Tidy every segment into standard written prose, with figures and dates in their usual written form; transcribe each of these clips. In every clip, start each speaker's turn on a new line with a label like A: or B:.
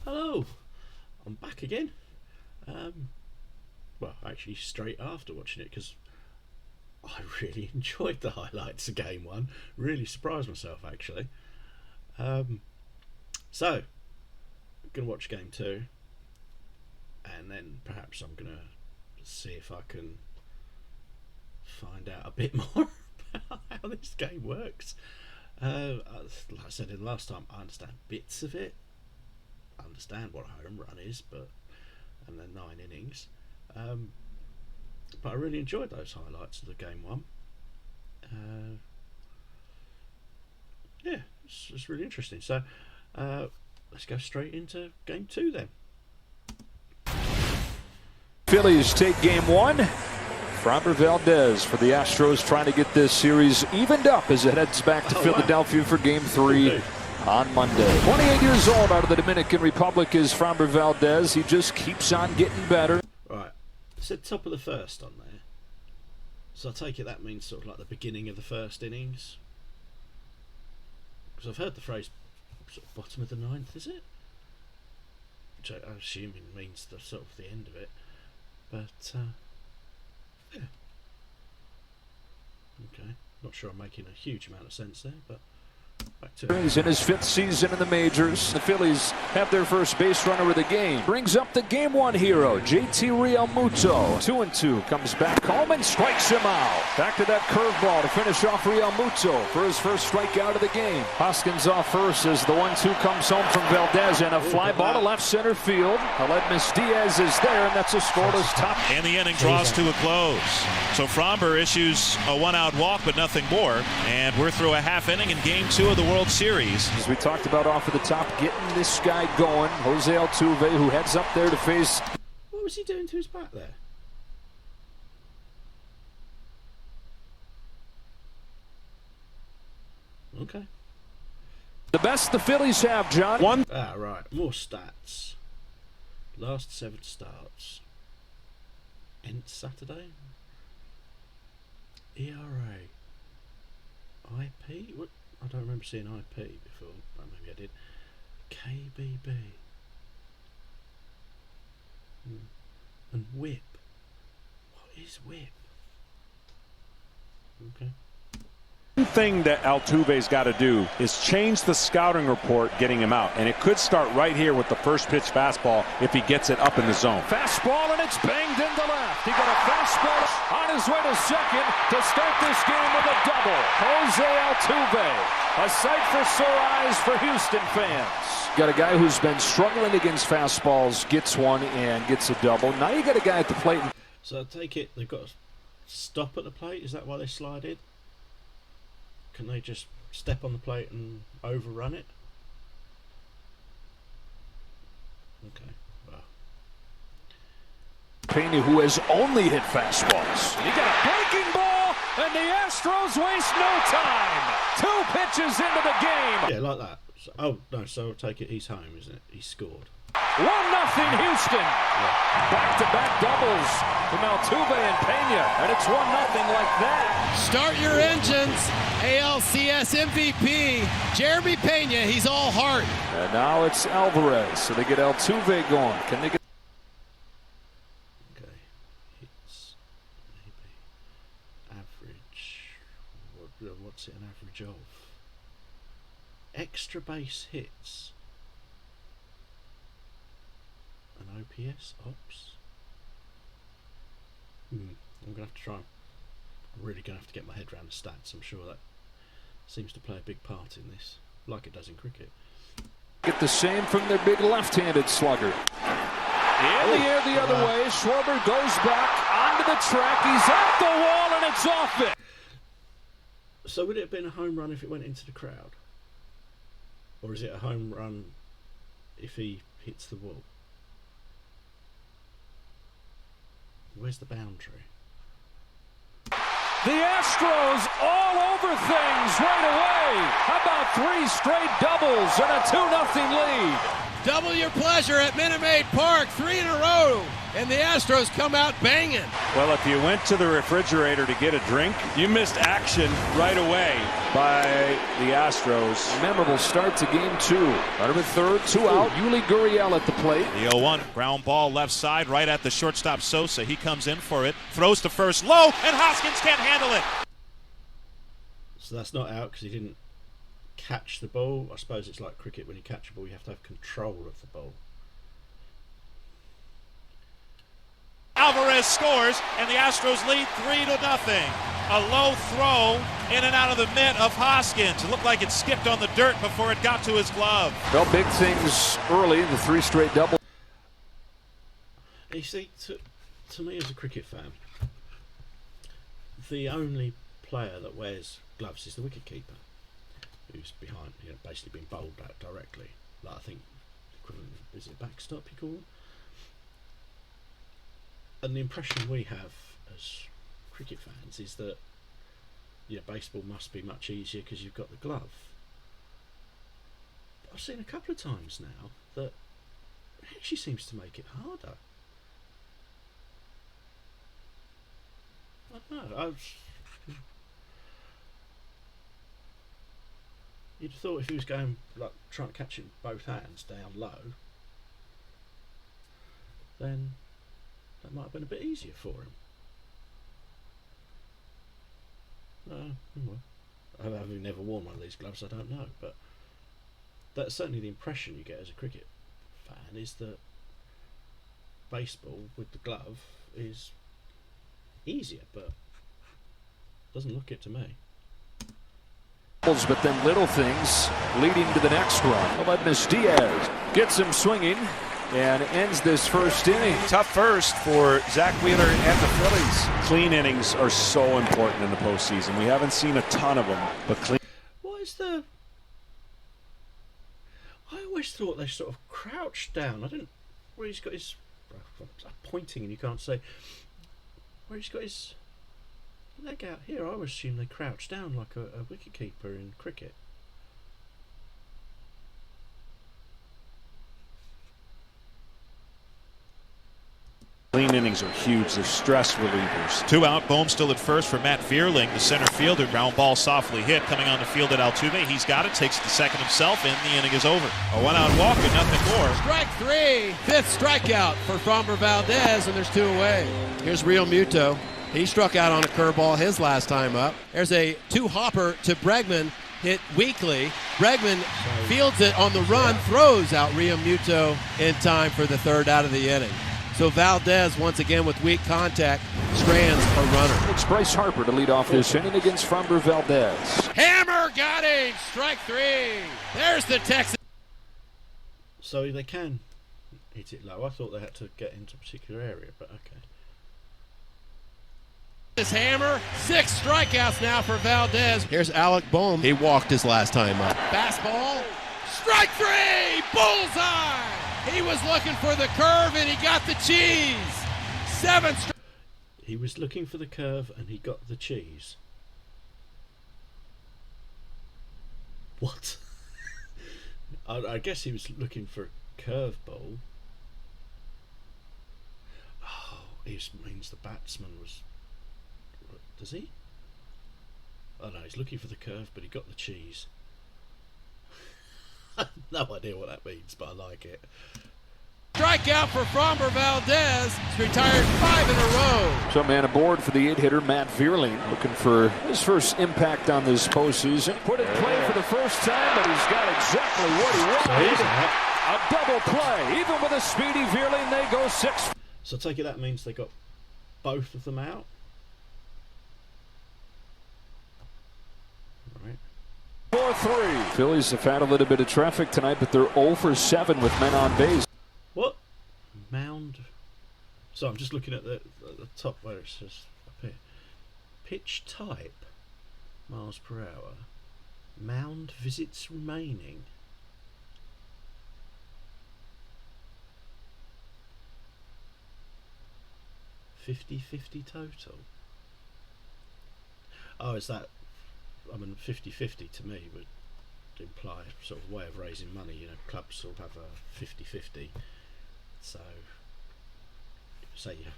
A: Hello, I'm back again. Well, actually, straight after watching it because I really enjoyed the highlights of Game 1. Really surprised myself, actually. So, I'm going to watch Game 2, and then perhaps I'm going to see if I can find out a bit more about how this game works. Like I said in the last time, I understand bits of it. I understand what a home run is, and then 9 innings. But I really enjoyed those highlights of the Game 1. Yeah, it's really interesting. So let's go straight into Game 2 then.
B: Phillies take Game 1. Framber Valdez for the Astros trying to get this series evened up as it heads back to Philadelphia for Game 3 on Monday. 28 years old out of the Dominican Republic is Framber Valdez. He just keeps on getting better.
A: Right, it said top of the first on there. So I take it that means sort of like the beginning of the first innings. Because I've heard the phrase sort of bottom of the ninth, is it? Which I assume means the sort of the end of it. But yeah. Okay, not sure I'm making a huge amount of sense there, but back to it.
B: He's in his 5th season in the majors. The Phillies have their first base runner of the game. Brings up the Game 1 hero, JT Realmuto. 2-2, comes back home and strikes him out. Back to that curveball to finish off Realmuto for his first strikeout of the game. Hoskins off first as the 1-2 comes home from Valdez and a fly ball to left center field. Aledmys Diaz is there, and that's a scoreless top.
C: And the inning draws to a close. So Framber issues a 1-out walk, but nothing more. And we're through a half inning in Game 2 of the World Series.
B: As we talked about off of the top, getting this guy going. Jose Altuve, who heads up there to face.
A: What was he doing to his back there? Okay.
B: The best the Phillies have, John.
A: Right. More stats. Last 7 starts. Nth Saturday. ERA. IP? What? I don't remember seeing IP before. Oh, maybe I did. KBB. And whip. What is whip? Okay.
D: One thing that Altuve's got to do is change the scouting report getting him out. And it could start right here with the first pitch fastball if he gets it up in the zone.
B: Fastball, and it's banged into left. He got a fastball on his way to second to start this game with a double. Jose Altuve, a sight for sore eyes for Houston fans. Got a guy who's been struggling against fastballs, gets one and gets a double. Now you got a guy at the plate.
A: So I take it they've got to stop at the plate. Is that why they slide in? Can they just step on the plate and overrun it? Okay, well.
B: Pena, who has only hit fastballs. You got a breaking ball, and the Astros waste no time. 2 pitches into the game.
A: Yeah, like that. So, oh, no, so I'll take it he's home, isn't it? He scored.
B: 1-0 Houston.
A: Yeah.
B: Back-to-back doubles from Altuve and Pena, and it's 1-0 like that.
E: Start your engines. ALCS MVP, Jeremy Pena. He's all heart.
B: And now it's Alvarez, so they get Altuve going. Can they get...
A: Okay, hits, maybe. Average. What's it an average of? Extra base hits. An OPS, ops. I'm going to have to try. I'm really going to have to get my head around the stats. I'm sure that seems to play a big part in this, like it does in cricket.
B: Get the same from their big left-handed slugger. In the air the other way, Schwarber goes back onto the track. He's at the wall and it's off it.
A: So would it have been a home run if it went into the crowd? Or is it a home run if he hits the wall? Where's the boundary?
B: The Astros all over things right away. How about 3 straight doubles and a 2-0 lead?
E: Double your pleasure at Minute Maid Park. 3 in a row. and the Astros come out banging.
D: Well, if you went to the refrigerator to get a drink, you missed action right away by the Astros.
B: Memorable start to game 2. Out of third, 2 out. Yuli Gurriel at the plate.
C: The 0-1 ground ball left side right at the shortstop Sosa. He comes in for it, throws to first low, and Hoskins can't handle it.
A: So that's not out because he didn't catch the ball. I suppose it's like cricket. When you catch a ball, you have to have control of the ball.
C: Alvarez scores, and the Astros lead 3-0. A low throw in and out of the mitt of Hoskins. It looked like it skipped on the dirt before it got to his glove.
B: Well, big things early in the 3 straight double.
A: You see, to me as a cricket fan, the only player that wears gloves is the wicketkeeper, who's behind, basically being bowled out directly. Like, I think, is it backstop you call it? And the impression we have as cricket fans is that baseball must be much easier because you've got the glove. But I've seen a couple of times now that it actually seems to make it harder. I don't know. You'd have thought if he was going, like, trying to catch it with both hands down low, then that might have been a bit easier for him. Well, having never worn one of these gloves, I don't know, but that's certainly the impression you get as a cricket fan, is that baseball with the glove is easier, but doesn't look it to me.
B: But then little things leading to the next run. Aledmus Diaz gets him swinging and ends this first inning.
F: Tough first for Zach Wheeler and the Phillies.
D: Clean innings are so important in the postseason. We haven't seen a ton of them, but clean.
A: What is the... I always thought they sort of crouched down. I didn't... Where he's got his... I'm pointing and you can't say... Where he's got his leg out here, I always assume they crouch down like a wicketkeeper in cricket.
D: Clean innings are huge. They're stress relievers.
C: 2 out. Bohm still at first for Matt Vierling, the center fielder. Ground ball softly hit. Coming on the field at Altuve. He's got it. Takes the second himself, and the inning is over. A 1-out walk and nothing more.
E: Strike 3. 5th strikeout for Framber Valdez, and there's 2 away. Here's Real Muto. He struck out on a curveball his last time up. There's a 2-hopper to Bregman, hit weakly. Bregman fields it on the run, throws out Real Muto in time for the 3rd out of the inning. So Valdez, once again with weak contact, strands a runner.
B: It's Bryce Harper to lead off this inning against Framber Valdez.
E: Hammer got him! Strike 3. There's the Texas.
A: So they can hit it low. I thought they had to get into a particular area, but okay.
E: This hammer, 6 strikeouts now for Valdez. Here's Alec Bohm. He walked his last time up. Fastball, strike 3, bullseye. He was looking for the curve and he got the cheese. 7 strikeouts.
A: He was looking for the curve and he got the cheese. What? I guess he was looking for a curveball. Oh, it means the batsman was... Does he? Oh no, he's looking for the curve, but he got the cheese. I have no idea what that means, but I like it.
E: Strikeout for Framber Valdez. He's retired 5 in a row.
B: So man aboard for the 8-hitter Matt Vierling, looking for his first impact on this postseason. Put in play for the first time, but he's got exactly what he wanted. A double play. Even with a speedy Vierling, they go 6.
A: So I take it that means they got both of them out. Right.
B: 4-3. Phillies have had a little bit of traffic tonight, but they're 0 for 7 with men on base.
A: What? Mound. So I'm just looking at the top where it says up here. Pitch type, miles per hour. Mound visits remaining. $50-50 total. Oh, is that? I mean, 50-50 to me would imply sort of way of raising money. You know, clubs sort of have a 50-50. So say you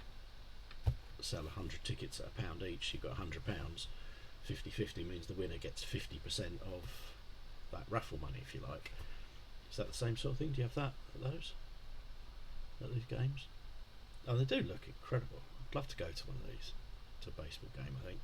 A: sell 100 tickets at £1 each, you've got £100. 50-50 means the winner gets 50% of that raffle money, if you like. Is that the same sort of thing? Do you have that at these games? Oh, they do look incredible. I'd love to go to one of these, to a baseball game, I think.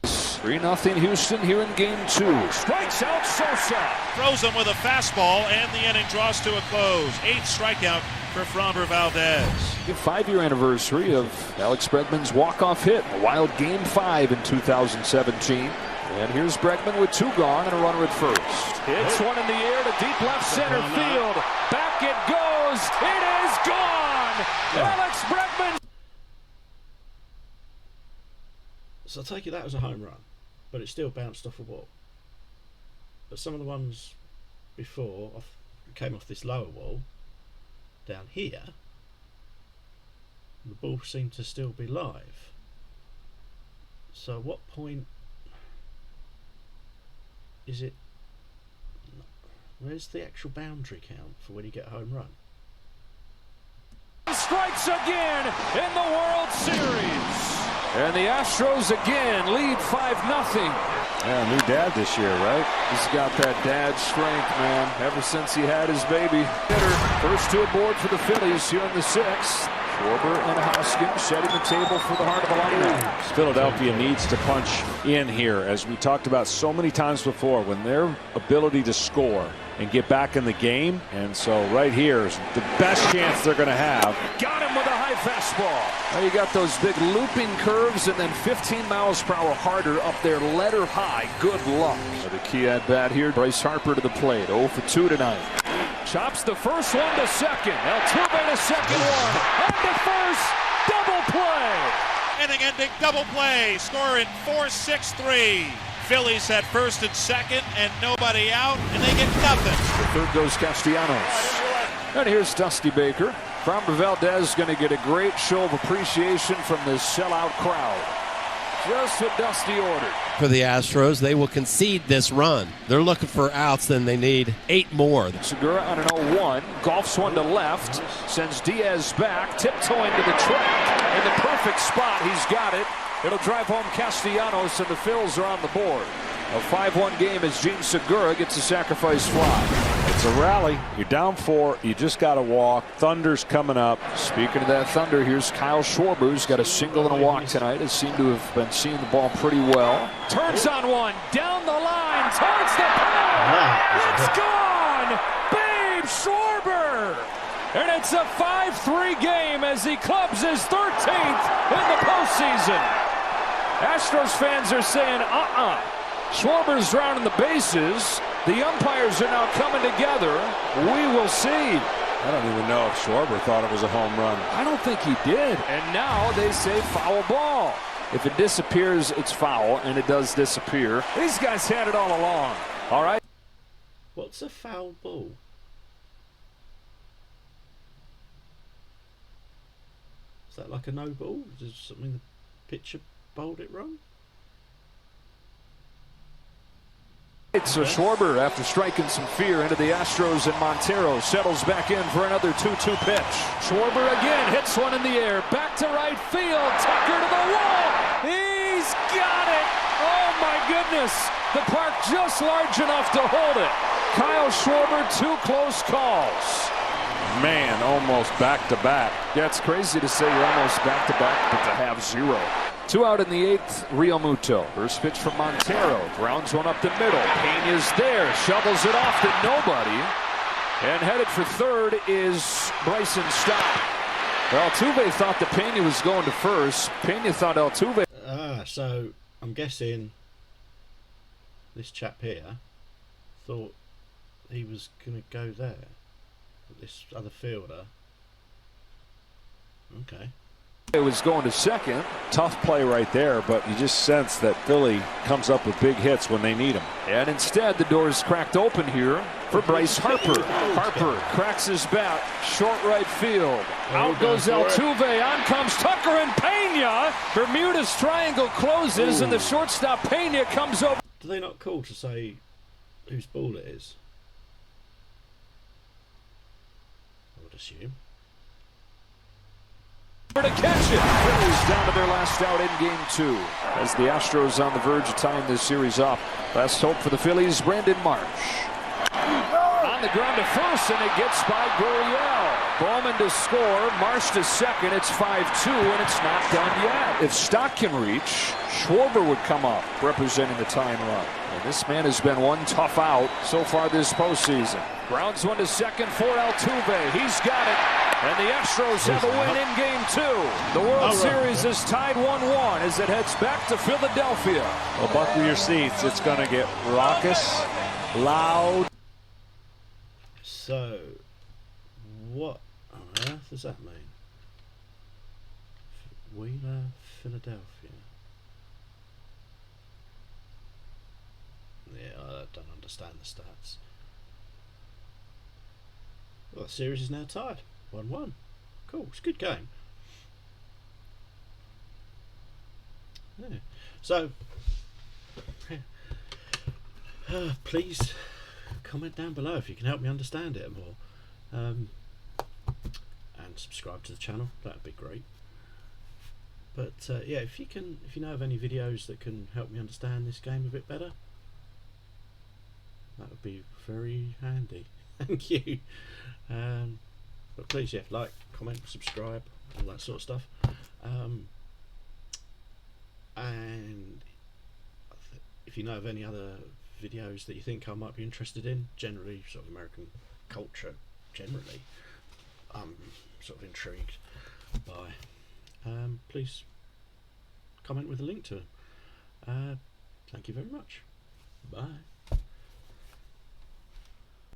B: 3-0 Houston here in game 2. Strikes out Sosa.
C: Throws him with a fastball, and the inning draws to a close. 8th strikeout for Framber Valdez.
B: The 5-year anniversary of Alex Bregman's walk-off hit, a wild game 5 in 2017. And here's Bregman with 2 gone and a runner at first. Hits one in the air to deep left center field. Back it goes. It is gone. Alex Bregman.
A: So I take it that was a home run, but it still bounced off a wall. But some of the ones before came off this lower wall down here. The ball seemed to still be live. So at what point is it? Where's the actual boundary count for when you get a home run?
B: Strikes again in the World Series. And the Astros again lead 5-0.
D: Yeah, new dad this year, right?
B: He's got that dad strength, man, ever since he had his baby. First 2 aboard for the Phillies here in the 6th. Schwarber and Hoskins setting the table for the heart of the lineup.
D: Philadelphia needs to punch in here, as we talked about so many times before, when their ability to score and get back in the game. And so right here is the best chance they're going to have.
B: Got him with a high fastball. Now you got those big looping curves and then 15 miles per hour harder up there, letter high. Good luck. The key at bat here, Bryce Harper to the plate. 0 for 2 tonight. Chops the first one to second. Altuve to second one. On to first. Double play.
C: Inning-ending double play. Score in 4-6-3. Phillies had first and second and nobody out, and they get nothing.
B: The third goes Castellanos. And here's Dusty Baker. Framber Valdez going to get a great show of appreciation from this sellout crowd. Just what Dusty ordered.
E: For the Astros, they will concede this run. They're looking for outs, then they need 8 more.
B: Segura on an 0-1, golfs one to left, sends Diaz back, tiptoeing to the track. In the perfect spot, he's got it. It'll drive home Castellanos, and the Phils are on the board. A 5-1 game as Gene Segura gets a sacrifice fly.
D: It's a rally. You're down 4. You just got to walk. Thunder's coming up.
B: Speaking of that Thunder, here's Kyle Schwarber, who's got a single and a walk tonight. Has seemed to have been seeing the ball pretty well. Turns on one, down the line, towards the pole. It's gone! Babe Schwarber! And it's a 5-3 game as he clubs his 13th in the postseason. Astros fans are saying, Schwarber's rounding the bases. The umpires are now coming together. We will see.
D: I don't even know if Schwarber thought it was a home run.
B: I don't think he did. And now they say foul ball. If it disappears, it's foul, and it does disappear. These guys had it all along. All right.
A: What's a foul ball? Is that like a no ball? Is it something the pitcher bowled it wrong?
B: So Schwarber, after striking some fear into the Astros, and Montero settles back in for another 2-2 pitch. Schwarber again hits one in the air, back to right field, Tucker to the wall. He's got it. Oh my goodness. The park just large enough to hold it. Kyle Schwarber, 2 close calls.
D: Man, almost back-to-back.
B: Yeah, it's crazy to say you're almost back-to-back, but to have 0. 2 out in the 8th, Realmuto. First pitch from Montero. Grounds one up the middle. Pena's there. Shovels it off to nobody. And headed for third is Bryson Stott. Altuve thought that Pena was going to first. Pena thought Altuve.
A: So I'm guessing this chap here thought he was going to go there. This other fielder. Okay.
B: It was going to second.
D: Tough play right there, but you just sense that Philly comes up with big hits when they need them.
B: And instead, the door is cracked open here for Bryce Harper. Harper cracks his bat, short right field. Out goes Altuve, on comes Tucker and Pena. Bermuda's triangle closes, and the shortstop Pena comes over.
A: Do they not call to say whose ball it is? I would assume.
B: To catch it. Phillies down to their last out in game 2 as the Astros on the verge of tying this series up. Last hope for the Phillies, Brandon Marsh. On the ground to first, and it gets by Gurriel. Bowman to score, Marsh to second. It's 5-2, and it's not done yet. If Stock can reach, Schwarber would come up representing the tying run. And this man has been one tough out so far this postseason. Grounds one to second for Altuve. He's got it. And the Astros have a win in game 2. The World Series is tied 1-1 as it heads back to Philadelphia.
F: Well, buckle your seats. It's going to get raucous, loud.
A: So, what on earth does that mean? Wheeler, Philadelphia. Yeah, I don't understand the stats. Well, the series is now tied. 1-1. Cool, it's a good game. Yeah. So, please comment down below if you can help me understand it more. And subscribe to the channel, that'd be great. But yeah, if you know of any videos that can help me understand this game a bit better, that would be very handy. Thank you. But please, yeah, like, comment, subscribe, all that sort of stuff. And if you know of any other videos that you think I might be interested in, generally sort of American culture, generally, I'm sort of intrigued by, please comment with a link to them. Thank you very much. Bye.